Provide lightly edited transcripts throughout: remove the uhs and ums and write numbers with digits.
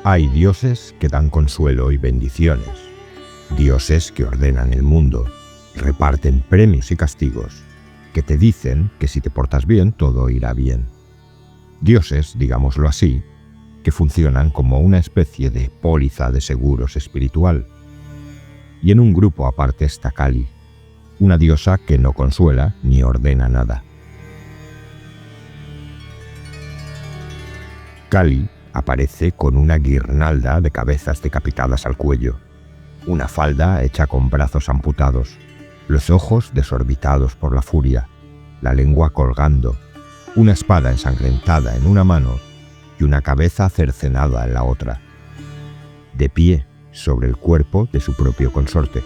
Hay dioses que dan consuelo y bendiciones, dioses que ordenan el mundo, reparten premios y castigos, que te dicen que si te portas bien todo irá bien. Dioses, digámoslo así, que funcionan como una especie de póliza de seguros espiritual. Y en un grupo aparte está Kali, una diosa que no consuela ni ordena nada. Kali aparece con una guirnalda de cabezas decapitadas al cuello, una falda hecha con brazos amputados, los ojos desorbitados por la furia, la lengua colgando, una espada ensangrentada en una mano y una cabeza cercenada en la otra, de pie sobre el cuerpo de su propio consorte.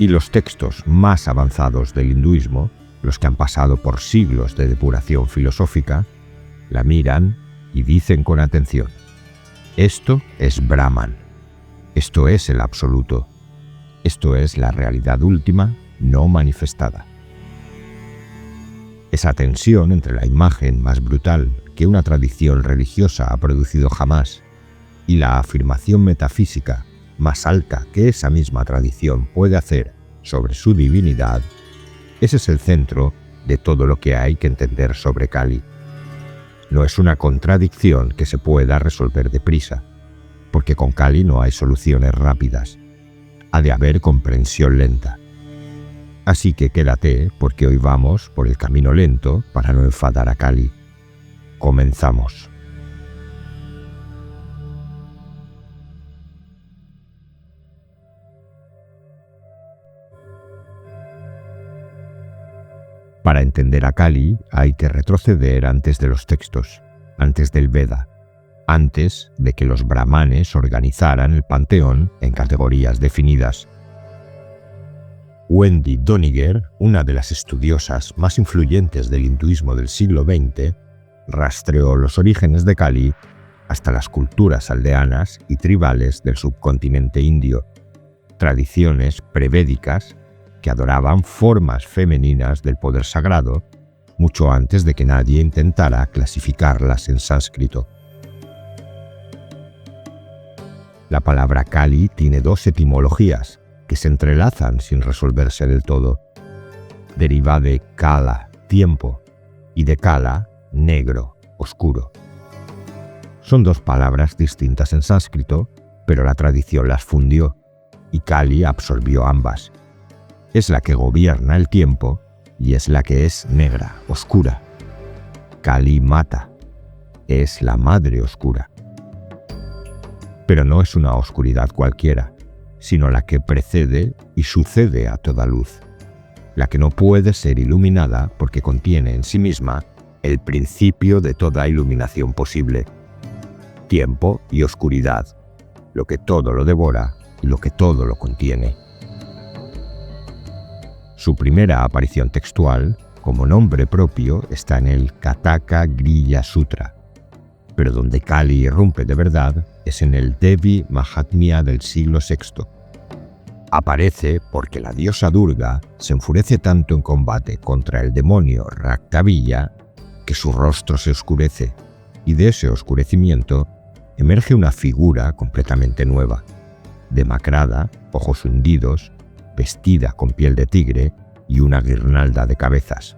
Y los textos más avanzados del hinduismo, los que han pasado por siglos de depuración filosófica, la miran y dicen con atención: esto es Brahman, esto es el absoluto, esto es la realidad última no manifestada. Esa tensión entre la imagen más brutal que una tradición religiosa ha producido jamás y la afirmación metafísica más alta que esa misma tradición puede hacer sobre su divinidad, ese es el centro de todo lo que hay que entender sobre Kali. No es una contradicción que se pueda resolver deprisa, porque con Kali no hay soluciones rápidas. Ha de haber comprensión lenta. Así que quédate, porque hoy vamos por el camino lento para no enfadar a Kali. Comenzamos. Para entender a Kali hay que retroceder antes de los textos, antes del Veda, antes de que los brahmanes organizaran el panteón en categorías definidas. Wendy Doniger, una de las estudiosas más influyentes del hinduismo del siglo XX, rastreó los orígenes de Kali hasta las culturas aldeanas y tribales del subcontinente indio, tradiciones prevédicas que adoraban formas femeninas del poder sagrado mucho antes de que nadie intentara clasificarlas en sánscrito. La palabra Kali tiene dos etimologías que se entrelazan sin resolverse del todo. Deriva de Kala, tiempo, y de Kala, negro, oscuro. Son dos palabras distintas en sánscrito, pero la tradición las fundió, y Kali absorbió ambas. Es la que gobierna el tiempo y es la que es negra, oscura. Kali mata, es la madre oscura. Pero no es una oscuridad cualquiera, sino la que precede y sucede a toda luz, la que no puede ser iluminada porque contiene en sí misma el principio de toda iluminación posible, tiempo y oscuridad, lo que todo lo devora y lo que todo lo contiene. Su primera aparición textual, como nombre propio, está en el Kataka Griya Sutra, pero donde Kali irrumpe de verdad es en el Devi Mahatmya del siglo VI. Aparece porque la diosa Durga se enfurece tanto en combate contra el demonio Raktabilla que su rostro se oscurece, y de ese oscurecimiento emerge una figura completamente nueva, demacrada, ojos hundidos, vestida con piel de tigre y una guirnalda de cabezas,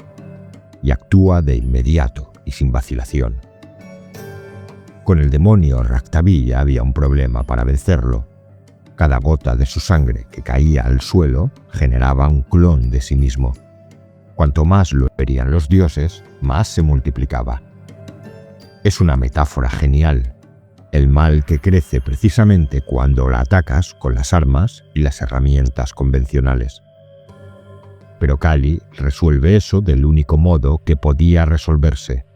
y actúa de inmediato y sin vacilación. Con el demonio Raktabilla había un problema para vencerlo. Cada gota de su sangre que caía al suelo generaba un clon de sí mismo. Cuanto más lo verían los dioses, más se multiplicaba. Es una metáfora genial. El mal que crece precisamente cuando la atacas con las armas y las herramientas convencionales. Pero Kali resuelve eso del único modo que podía resolverse.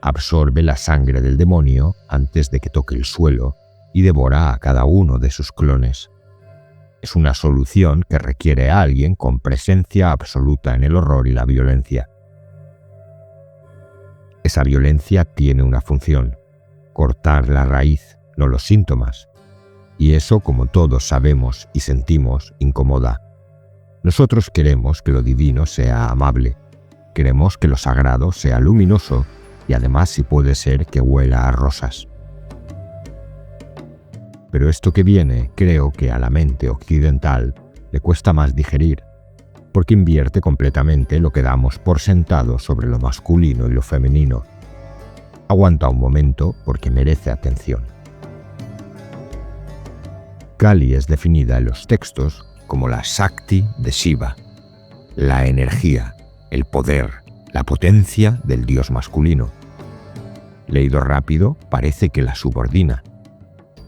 Absorbe la sangre del demonio antes de que toque el suelo y devora a cada uno de sus clones. Es una solución que requiere a alguien con presencia absoluta en el horror y la violencia. Esa violencia tiene una función: cortar la raíz, no los síntomas. Y eso, como todos sabemos y sentimos, incomoda. Nosotros queremos que lo divino sea amable, queremos que lo sagrado sea luminoso y además, si puede ser, que huela a rosas. Pero esto que viene creo que a la mente occidental le cuesta más digerir, porque invierte completamente lo que damos por sentado sobre lo masculino y lo femenino. Aguanta un momento porque merece atención. Kali es definida en los textos como la Shakti de Shiva, la energía, el poder, la potencia del dios masculino. Leído rápido, parece que la subordina.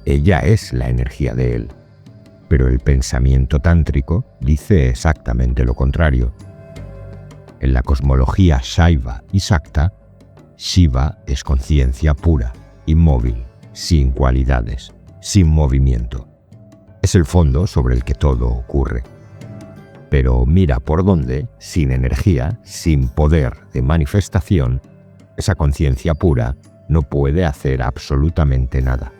Ella es la energía de él. Pero el pensamiento tántrico dice exactamente lo contrario. En la cosmología Shaiva y Shakta, Shiva es conciencia pura, inmóvil, sin cualidades, sin movimiento. Es el fondo sobre el que todo ocurre. Pero mira por dónde, sin energía, sin poder de manifestación, esa conciencia pura no puede hacer absolutamente nada.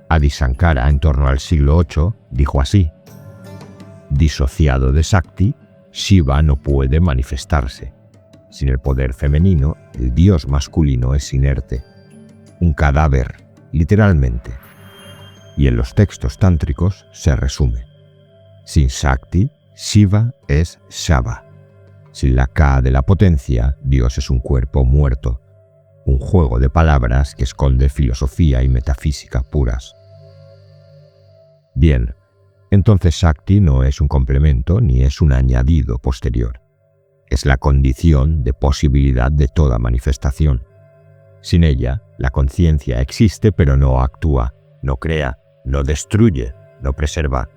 Adi Shankara, en torno al siglo VIII, dijo así: disociado de Shakti, Shiva no puede manifestarse. Sin el poder femenino, el dios masculino es inerte, un cadáver, literalmente. Y en los textos tántricos se resume: sin Shakti, Shiva es Shava. Sin la K de la potencia, Dios es un cuerpo muerto, un juego de palabras que esconde filosofía y metafísica puras. Bien, entonces Shakti no es un complemento ni es un añadido posterior. Es la condición de posibilidad de toda manifestación. Sin ella, la conciencia existe pero no actúa, no crea, no destruye, no preserva.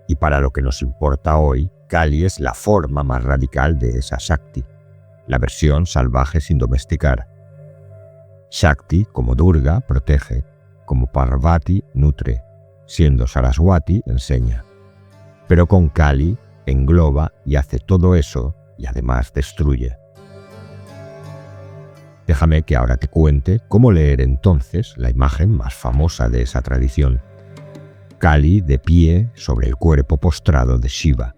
Y para lo que nos importa hoy, Kali es la forma más radical de esa Shakti, la versión salvaje sin domesticar. Shakti, como Durga, protege, como Parvati, nutre, siendo Saraswati, enseña. Pero con Kali engloba y hace todo eso y además destruye. Déjame que ahora te cuente cómo leer entonces la imagen más famosa de esa tradición. Kali de pie sobre el cuerpo postrado de Shiva.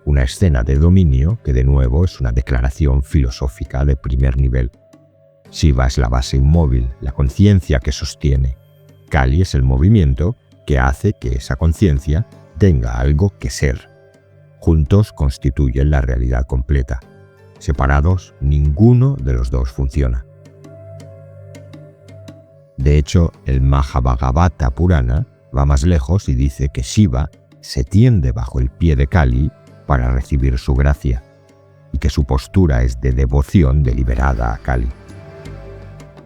Una escena de dominio que de nuevo es una declaración filosófica de primer nivel. Shiva es la base inmóvil, la conciencia que sostiene. Kali es el movimiento que hace que esa conciencia tenga algo que ser. Juntos constituyen la realidad completa. Separados, ninguno de los dos funciona. De hecho, el Mahabhagavata Purana va más lejos y dice que Shiva se tiende bajo el pie de Kali para recibir su gracia, y que su postura es de devoción deliberada a Kali.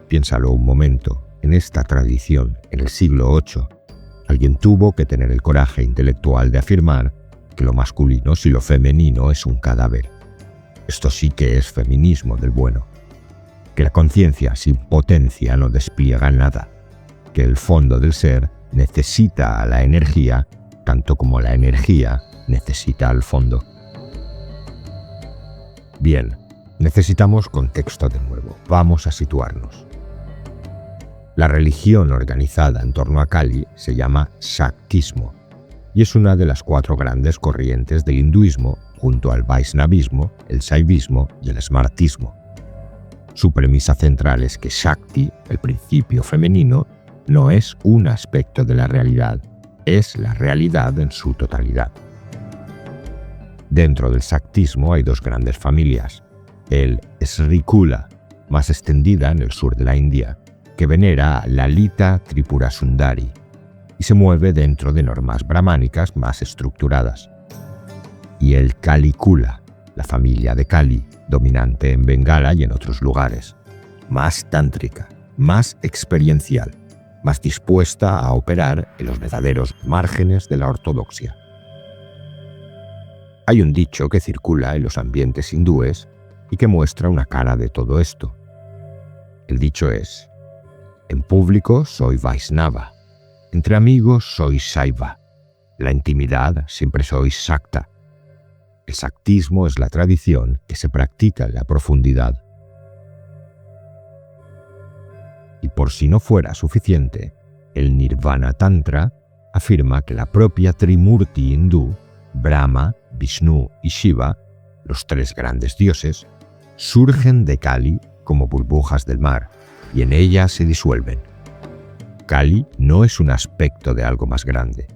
Piénsalo un momento, en esta tradición, en el siglo VIII, alguien tuvo que tener el coraje intelectual de afirmar que lo masculino y lo femenino es un cadáver. Esto sí que es feminismo del bueno. Que la conciencia sin potencia no despliega nada. Que el fondo del ser necesita a la energía tanto como la energía necesita al fondo. Bien, necesitamos contexto de nuevo. Vamos a situarnos. La religión organizada en torno a Kali se llama Shaktismo y es una de las 4 grandes corrientes del hinduismo junto al Vaishnavismo, el Shaivismo y el Smartismo. Su premisa central es que Shakti, el principio femenino, no es un aspecto de la realidad, es la realidad en su totalidad. Dentro del Shaktismo hay 2 grandes familias, el Srikula, más extendida en el sur de la India, que venera a Lalita Tripurasundari y se mueve dentro de normas brahmánicas más estructuradas, y el Kalikula, la familia de Kali, dominante en Bengala y en otros lugares, más tántrica, más experiencial, más dispuesta a operar en los verdaderos márgenes de la ortodoxia. Hay un dicho que circula en los ambientes hindúes y que muestra una cara de todo esto. El dicho es: en público soy Vaishnava, entre amigos soy Shaiva, la intimidad siempre soy Shakta. El Shaktismo es la tradición que se practica en la profundidad. Y por si no fuera suficiente, el Nirvana Tantra afirma que la propia Trimurti hindú, Brahma, Vishnu y Shiva, los 3 grandes dioses, surgen de Kali como burbujas del mar y en ella se disuelven. Kali no es un aspecto de algo más grande.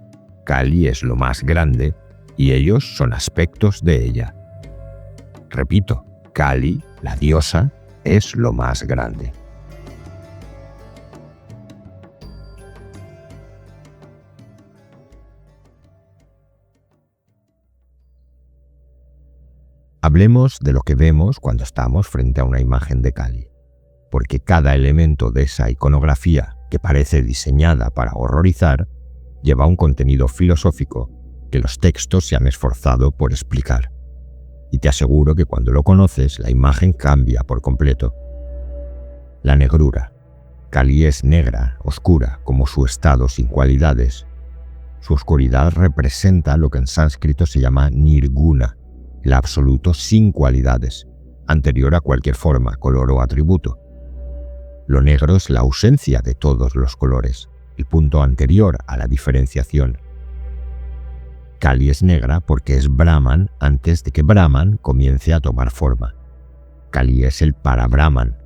Kali es lo más grande y ellos son aspectos de ella. Repito, Kali, la diosa, es lo más grande. Hablemos de lo que vemos cuando estamos frente a una imagen de Kali, porque cada elemento de esa iconografía que parece diseñada para horrorizar lleva un contenido filosófico que los textos se han esforzado por explicar. Y te aseguro que cuando lo conoces, la imagen cambia por completo. La negrura. Kali es negra, oscura, como su estado sin cualidades. Su oscuridad representa lo que en sánscrito se llama nirguna, el absoluto sin cualidades, anterior a cualquier forma, color o atributo. Lo negro es la ausencia de todos los colores, el punto anterior a la diferenciación. Kali es negra porque es Brahman antes de que Brahman comience a tomar forma. Kali es el para-Brahman.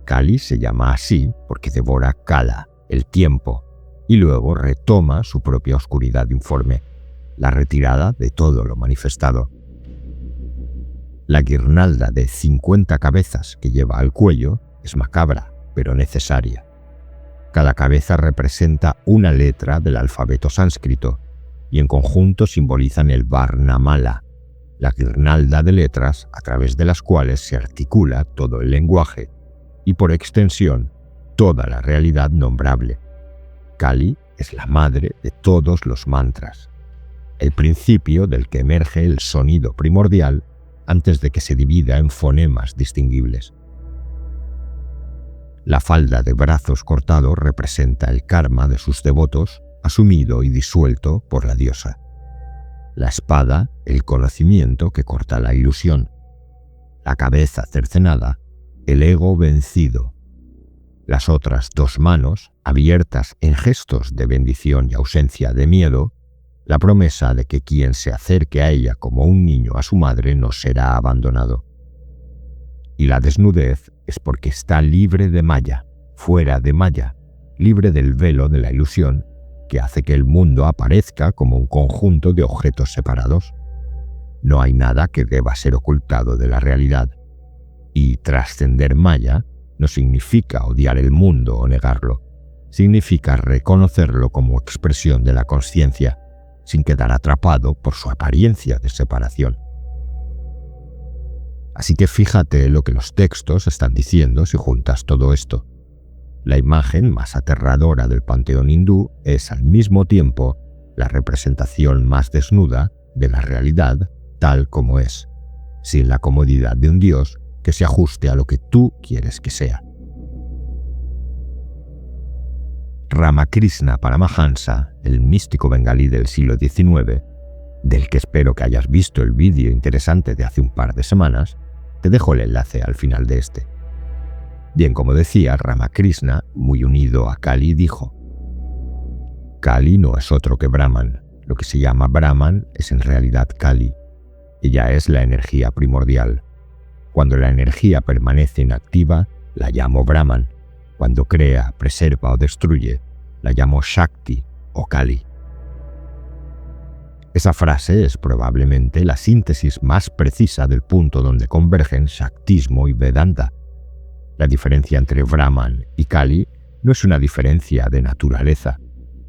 Kali se llama así porque devora Kala, el tiempo, y luego retoma su propia oscuridad informe, la retirada de todo lo manifestado. La guirnalda de 50 cabezas que lleva al cuello es macabra, pero necesaria. Cada cabeza representa una letra del alfabeto sánscrito y en conjunto simbolizan el Varnamala, la guirnalda de letras a través de las cuales se articula todo el lenguaje y por extensión toda la realidad nombrable. Kali es la madre de todos los mantras, el principio del que emerge el sonido primordial antes de que se divida en fonemas distinguibles. La falda de brazos cortado representa el karma de sus devotos, asumido y disuelto por la diosa. La espada, el conocimiento que corta la ilusión. La cabeza cercenada, el ego vencido. Las otras dos manos, abiertas en gestos de bendición y ausencia de miedo, la promesa de que quien se acerque a ella como un niño a su madre no será abandonado. Y la desnudez es porque está libre de maya, fuera de maya, libre del velo de la ilusión que hace que el mundo aparezca como un conjunto de objetos separados. No hay nada que deba ser ocultado de la realidad. Y trascender maya no significa odiar el mundo o negarlo, significa reconocerlo como expresión de la consciencia, sin quedar atrapado por su apariencia de separación. Así que fíjate lo que los textos están diciendo si juntas todo esto. La imagen más aterradora del panteón hindú es al mismo tiempo la representación más desnuda de la realidad tal como es, sin la comodidad de un dios que se ajuste a lo que tú quieres que sea. Ramakrishna Paramahansa, el místico bengalí del siglo XIX, del que espero que hayas visto el vídeo interesante de hace un par de semanas, te dejo el enlace al final de este. Bien, como decía, Ramakrishna, muy unido a Kali, dijo: Kali no es otro que Brahman. Lo que se llama Brahman es en realidad Kali. Ella es la energía primordial. Cuando la energía permanece inactiva, la llamo Brahman. Cuando crea, preserva o destruye, la llamo Shakti o Kali. Esa frase es probablemente la síntesis más precisa del punto donde convergen Shaktismo y Vedanta. La diferencia entre Brahman y Kali no es una diferencia de naturaleza,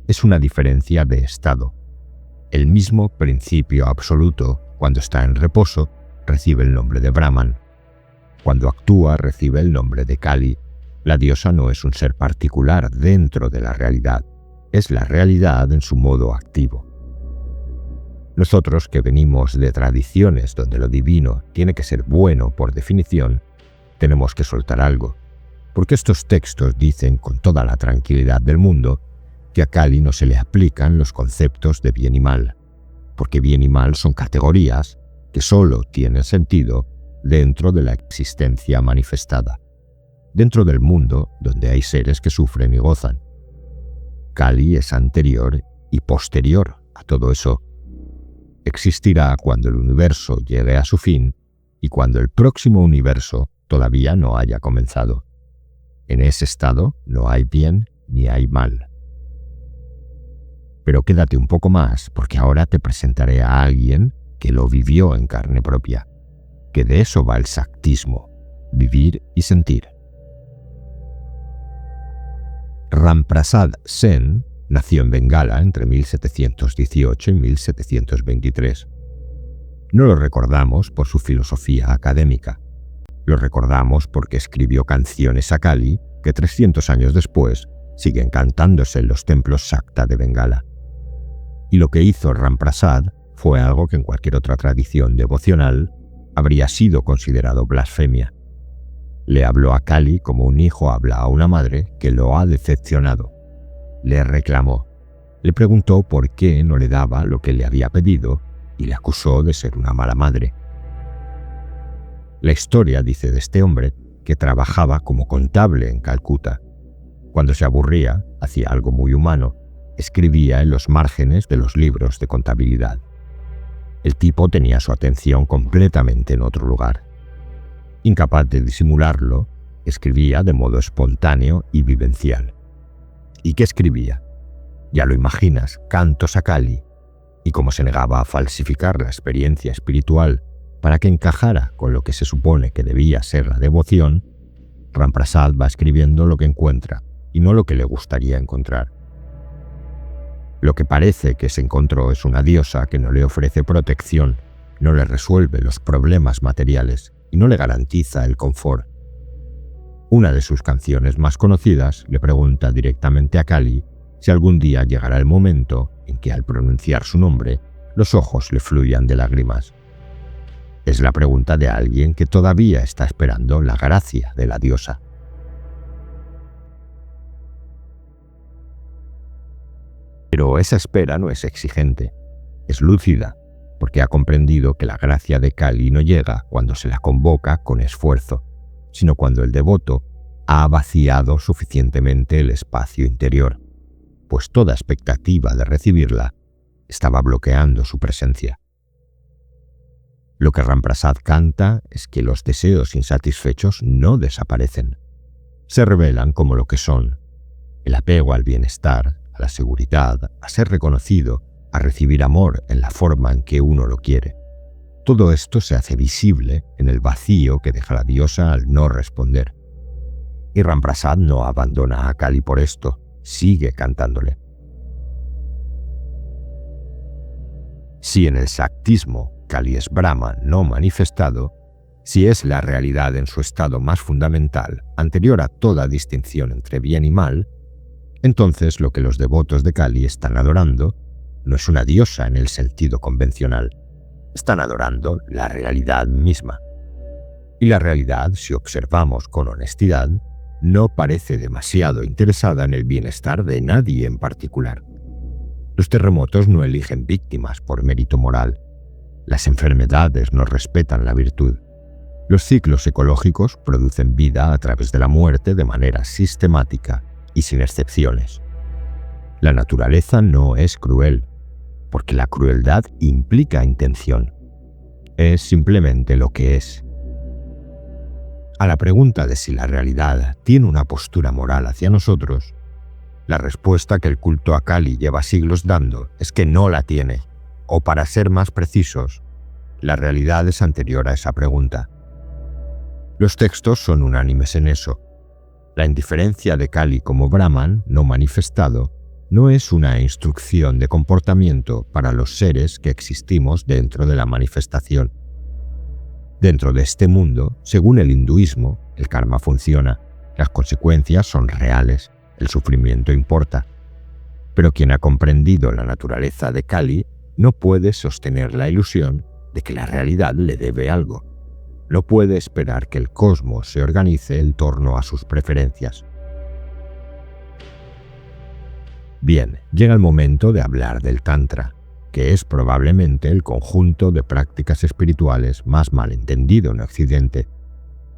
es una diferencia de estado. El mismo principio absoluto, cuando está en reposo, recibe el nombre de Brahman. Cuando actúa, recibe el nombre de Kali. La diosa no es un ser particular dentro de la realidad, es la realidad en su modo activo. Nosotros, que venimos de tradiciones donde lo divino tiene que ser bueno por definición, tenemos que soltar algo, porque estos textos dicen con toda la tranquilidad del mundo que a Kali no se le aplican los conceptos de bien y mal, porque bien y mal son categorías que solo tienen sentido dentro de la existencia manifestada, dentro del mundo donde hay seres que sufren y gozan. Kali es anterior y posterior a todo eso. Existirá cuando el universo llegue a su fin y cuando el próximo universo todavía no haya comenzado. En ese estado no hay bien ni hay mal. Pero quédate un poco más, porque ahora te presentaré a alguien que lo vivió en carne propia, que de eso va el Shaktismo, vivir y sentir. Ramprasad Sen nació en Bengala entre 1718 y 1723. No lo recordamos por su filosofía académica. Lo recordamos porque escribió canciones a Kali que 300 años después siguen cantándose en los templos Shakta de Bengala. Y lo que hizo Ramprasad fue algo que en cualquier otra tradición devocional habría sido considerado blasfemia. Le habló a Kali como un hijo habla a una madre que lo ha decepcionado. Le reclamó, le preguntó por qué no le daba lo que le había pedido y le acusó de ser una mala madre. La historia dice de este hombre que trabajaba como contable en Calcuta. Cuando se aburría, hacía algo muy humano, escribía en los márgenes de los libros de contabilidad. El tipo tenía su atención completamente en otro lugar. Incapaz de disimularlo, escribía de modo espontáneo y vivencial. ¿Y qué escribía? Ya lo imaginas, cantos a Kali. Y como se negaba a falsificar la experiencia espiritual para que encajara con lo que se supone que debía ser la devoción, Ramprasad va escribiendo lo que encuentra y no lo que le gustaría encontrar. Lo que parece que se encontró es una diosa que no le ofrece protección, no le resuelve los problemas materiales y no le garantiza el confort. Una de sus canciones más conocidas le pregunta directamente a Kali si algún día llegará el momento en que al pronunciar su nombre los ojos le fluyan de lágrimas. Es la pregunta de alguien que todavía está esperando la gracia de la diosa. Pero esa espera no es exigente, es lúcida, porque ha comprendido que la gracia de Kali no llega cuando se la convoca con esfuerzo, sino cuando el devoto ha vaciado suficientemente el espacio interior, pues toda expectativa de recibirla estaba bloqueando su presencia. Lo que Ramprasad canta es que los deseos insatisfechos no desaparecen, se revelan como lo que son: el apego al bienestar, a la seguridad, a ser reconocido, a recibir amor en la forma en que uno lo quiere. Todo esto se hace visible en el vacío que deja la diosa al no responder. Y Ramprasad no abandona a Kali por esto, sigue cantándole. Si en el Shaktismo Kali es Brahma no manifestado, si es la realidad en su estado más fundamental, anterior a toda distinción entre bien y mal, entonces lo que los devotos de Kali están adorando no es una diosa en el sentido convencional, están adorando la realidad misma. Y la realidad, si observamos con honestidad, no parece demasiado interesada en el bienestar de nadie en particular. Los terremotos no eligen víctimas por mérito moral. Las enfermedades no respetan la virtud. Los ciclos ecológicos producen vida a través de la muerte de manera sistemática y sin excepciones. La naturaleza no es cruel, porque la crueldad implica intención. Es simplemente lo que es. A la pregunta de si la realidad tiene una postura moral hacia nosotros, la respuesta que el culto a Kali lleva siglos dando es que no la tiene, o para ser más precisos, la realidad es anterior a esa pregunta. Los textos son unánimes en eso. La indiferencia de Kali como Brahman no manifestado no es una instrucción de comportamiento para los seres que existimos dentro de la manifestación. Dentro de este mundo, según el hinduismo, el karma funciona, las consecuencias son reales, el sufrimiento importa. Pero quien ha comprendido la naturaleza de Kali no puede sostener la ilusión de que la realidad le debe algo. No puede esperar que el cosmos se organice en torno a sus preferencias. Bien, llega el momento de hablar del Tantra, que es probablemente el conjunto de prácticas espirituales más malentendido en Occidente,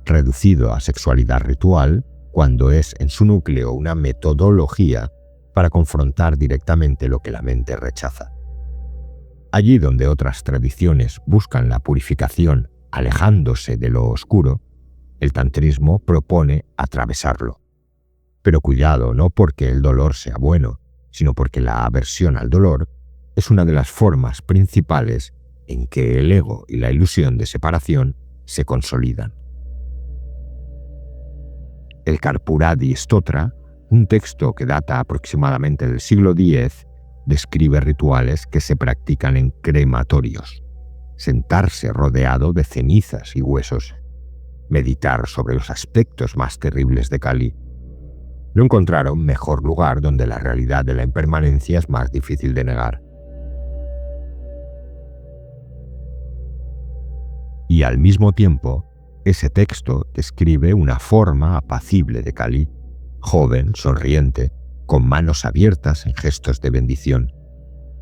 reducido a sexualidad ritual cuando es en su núcleo una metodología para confrontar directamente lo que la mente rechaza. Allí donde otras tradiciones buscan la purificación alejándose de lo oscuro, el tantrismo propone atravesarlo. Pero cuidado, no porque el dolor sea bueno, sino porque la aversión al dolor es una de las formas principales en que el ego y la ilusión de separación se consolidan. El Karpuradi Stotra, un texto que data aproximadamente del siglo X, describe rituales que se practican en crematorios. Sentarse rodeado de cenizas y huesos. Meditar sobre los aspectos más terribles de Kali. No encontraron mejor lugar donde la realidad de la impermanencia es más difícil de negar. Y al mismo tiempo, ese texto describe una forma apacible de Kali, joven, sonriente, con manos abiertas en gestos de bendición,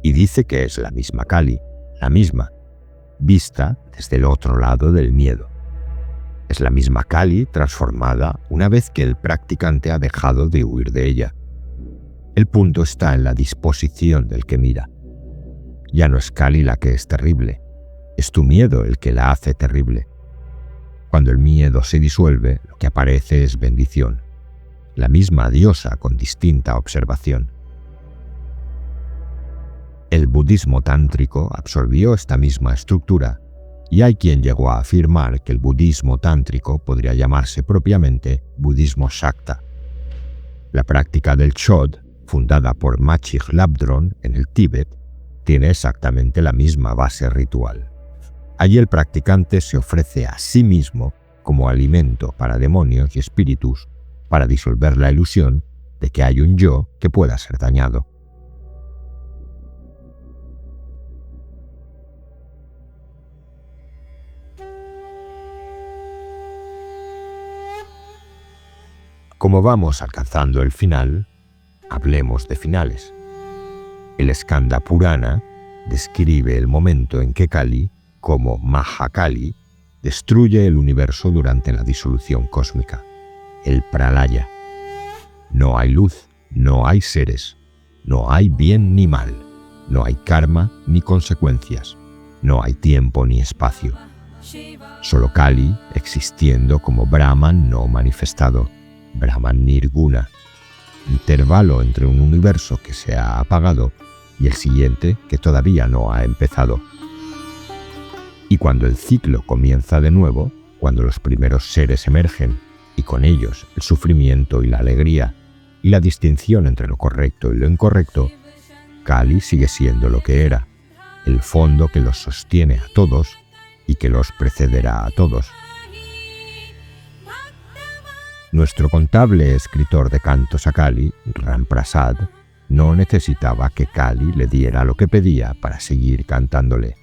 y dice que es la misma Kali, la misma, vista desde el otro lado del miedo. Es la misma Kali transformada una vez que el practicante ha dejado de huir de ella. El punto está en la disposición del que mira. Ya no es Kali la que es terrible, es tu miedo el que la hace terrible. Cuando el miedo se disuelve, lo que aparece es bendición, la misma diosa con distinta observación. El budismo tántrico absorbió esta misma estructura y hay quien llegó a afirmar que el budismo tántrico podría llamarse propiamente budismo Shakta. La práctica del Chod, fundada por Machig Labdrön en el Tíbet, tiene exactamente la misma base ritual. Allí el practicante se ofrece a sí mismo como alimento para demonios y espíritus para disolver la ilusión de que hay un yo que pueda ser dañado. Como vamos alcanzando el final, hablemos de finales. El Skanda Purana describe el momento en que Kali, como Mahakali, destruye el universo durante la disolución cósmica, el Pralaya. No hay luz, no hay seres, no hay bien ni mal, no hay karma ni consecuencias, no hay tiempo ni espacio. Solo Kali existiendo como Brahman no manifestado, Brahman Nirguna, intervalo entre un universo que se ha apagado y el siguiente que todavía no ha empezado. Y cuando el ciclo comienza de nuevo, cuando los primeros seres emergen y con ellos el sufrimiento y la alegría y la distinción entre lo correcto y lo incorrecto, Kali sigue siendo lo que era, el fondo que los sostiene a todos y que los precederá a todos. Nuestro contable escritor de cantos a Kali, Ram Prasad, no necesitaba que Kali le diera lo que pedía para seguir cantándole.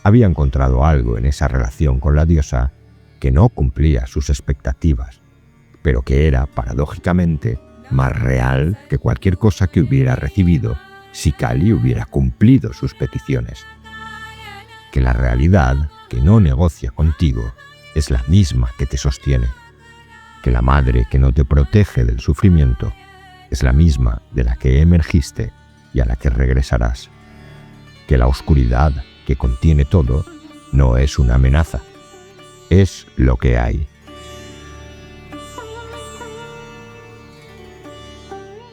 Había encontrado algo en esa relación con la diosa que no cumplía sus expectativas, pero que era, paradójicamente, más real que cualquier cosa que hubiera recibido si Kali hubiera cumplido sus peticiones. Que la realidad, que no negocia contigo, es la misma que te sostiene. Que la madre que no te protege del sufrimiento es la misma de la que emergiste y a la que regresarás. Que la oscuridad que contiene todo no es una amenaza, es lo que hay.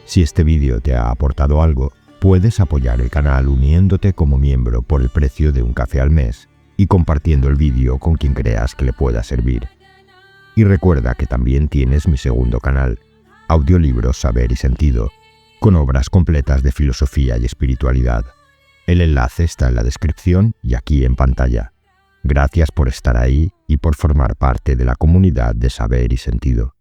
Si este vídeo te ha aportado algo, puedes apoyar el canal uniéndote como miembro por el precio de un café al mes y compartiendo el vídeo con quien creas que le pueda servir. Y recuerda que también tienes mi segundo canal, Audiolibros Saber y Sentido, con obras completas de filosofía y espiritualidad. El enlace está en la descripción y aquí en pantalla. Gracias por estar ahí y por formar parte de la comunidad de Saber y Sentido.